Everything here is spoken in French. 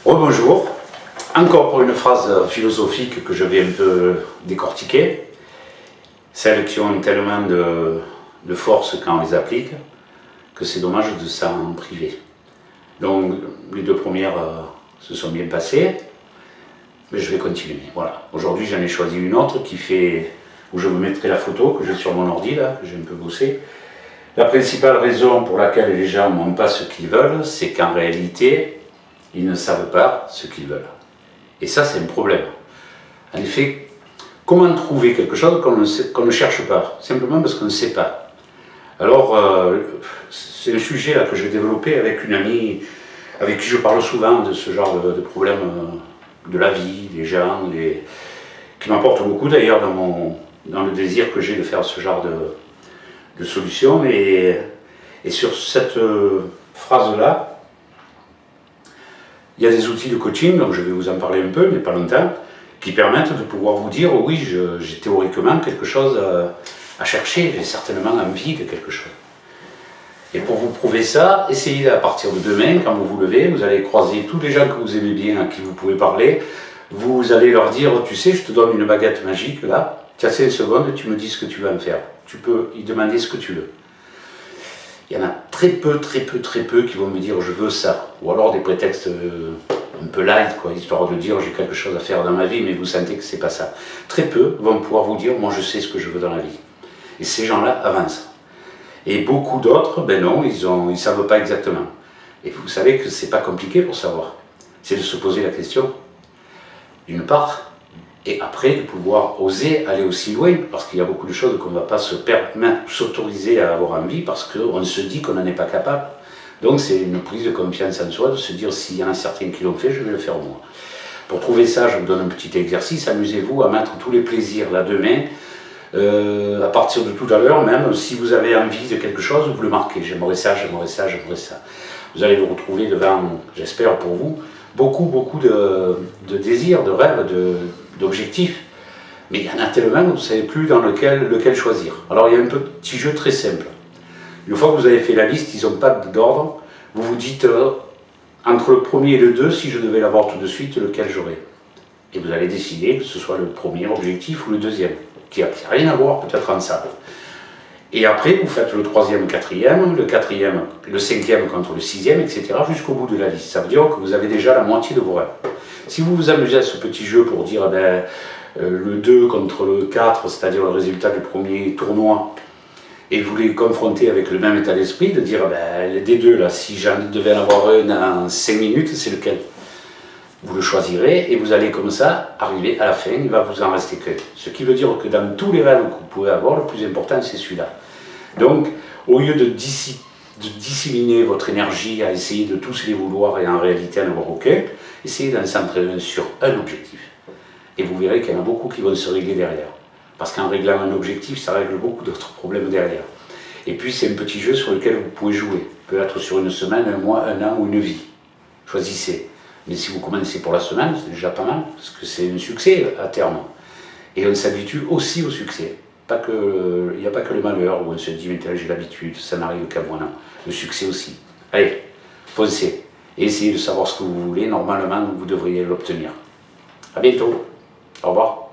Rebonjour, encore pour une phrase philosophique que je vais un peu décortiquer, celles qui ont tellement de force quand on les applique, que c'est dommage de s'en priver. Donc les deux premières se sont bien passées, mais je vais continuer. Voilà. Aujourd'hui j'en ai choisi une autre où je vous mettrai la photo que j'ai sur mon ordi là, que j'ai un peu bossé. La principale raison pour laquelle les gens n'ont pas ce qu'ils veulent, c'est qu'en réalité, ils ne savent pas ce qu'ils veulent. Et ça, c'est un problème. En effet, comment trouver quelque chose qu'on ne cherche pas? Simplement parce qu'on ne sait pas. Alors, c'est un sujet là, que j'ai développé avec une amie avec qui je parle souvent de ce genre de problèmes de la vie, des gens, qui m'apportent beaucoup d'ailleurs dans le désir que j'ai de faire ce genre de solutions. Et sur cette phrase-là, il y a des outils de coaching, donc je vais vous en parler un peu, mais pas longtemps, qui permettent de pouvoir vous dire, oui, j'ai théoriquement quelque chose à chercher, j'ai certainement envie de quelque chose. Et pour vous prouver ça, essayez à partir de demain, quand vous vous levez, vous allez croiser tous les gens que vous aimez bien, à qui vous pouvez parler, vous allez leur dire, tu sais, je te donne une baguette magique, là, tu as 5 secondes, tu me dis ce que tu vas me faire. Tu peux y demander ce que tu veux. Il y en a très peu qui vont me dire je veux ça. Ou alors des prétextes un peu light, quoi, histoire de dire j'ai quelque chose à faire dans ma vie, mais vous sentez que c'est pas ça. Très peu vont pouvoir vous dire moi je sais ce que je veux dans la vie. Et ces gens-là avancent. Et beaucoup d'autres, ben non, ils savent pas exactement. Et vous savez que c'est pas compliqué pour savoir. C'est de se poser la question, d'une part, et après de pouvoir oser aller aussi loin, parce qu'il y a beaucoup de choses qu'on ne va pas se permettre, s'autoriser à avoir envie, parce qu'on se dit qu'on n'en est pas capable. Donc c'est une prise de confiance en soi, de se dire s'il y en a certains qui l'ont fait, je vais le faire moi. Pour trouver ça, je vous donne un petit exercice, amusez-vous à mettre tous les plaisirs là demain, à partir de tout à l'heure même, si vous avez envie de quelque chose, vous le marquez, j'aimerais ça, j'aimerais ça, j'aimerais ça. Vous allez vous retrouver devant, j'espère pour vous, beaucoup de désirs, de rêves, d'objectifs, mais il y en a tellement que vous ne savez plus dans lequel choisir. Alors il y a un petit jeu très simple. Une fois que vous avez fait la liste, ils n'ont pas d'ordre, vous vous dites entre le premier et le 2, si je devais l'avoir tout de suite, lequel j'aurais. Et vous allez décider que ce soit le premier objectif ou le deuxième, qui n'a rien à voir peut-être en ça. Et après, vous faites le troisième, le quatrième, le cinquième contre le sixième, etc. jusqu'au bout de la liste. Ça veut dire que vous avez déjà la moitié de vos rêves. Si vous vous amusez à ce petit jeu pour dire le 2 contre le 4, c'est-à-dire le résultat du premier tournoi, et vous les confrontez avec le même état d'esprit, de dire des deux, là, si j'en devais en avoir un en 5 minutes, c'est lequel? Vous le choisirez et vous allez comme ça arriver à la fin, il va vous en rester qu'un. Ce qui veut dire que dans tous les rêves que vous pouvez avoir, le plus important c'est celui-là. Donc, au lieu de disséminer votre énergie à essayer de tous les vouloir et en réalité en avoir aucun, essayez d'en centrer sur un objectif. Et vous verrez qu'il y en a beaucoup qui vont se régler derrière. Parce qu'en réglant un objectif, ça règle beaucoup d'autres problèmes derrière. Et puis c'est un petit jeu sur lequel vous pouvez jouer. Peut-être sur une semaine, un mois, un an ou une vie. Choisissez. Mais si vous commencez pour la semaine, c'est déjà pas mal, parce que c'est un succès à terme. Et on s'habitue aussi au succès. Il n'y a pas que le malheur où on se dit, mais j'ai l'habitude, ça n'arrive qu'à moi, non. Le succès aussi. Allez, foncez. Et essayez de savoir ce que vous voulez, normalement, vous devriez l'obtenir. À bientôt. Au revoir.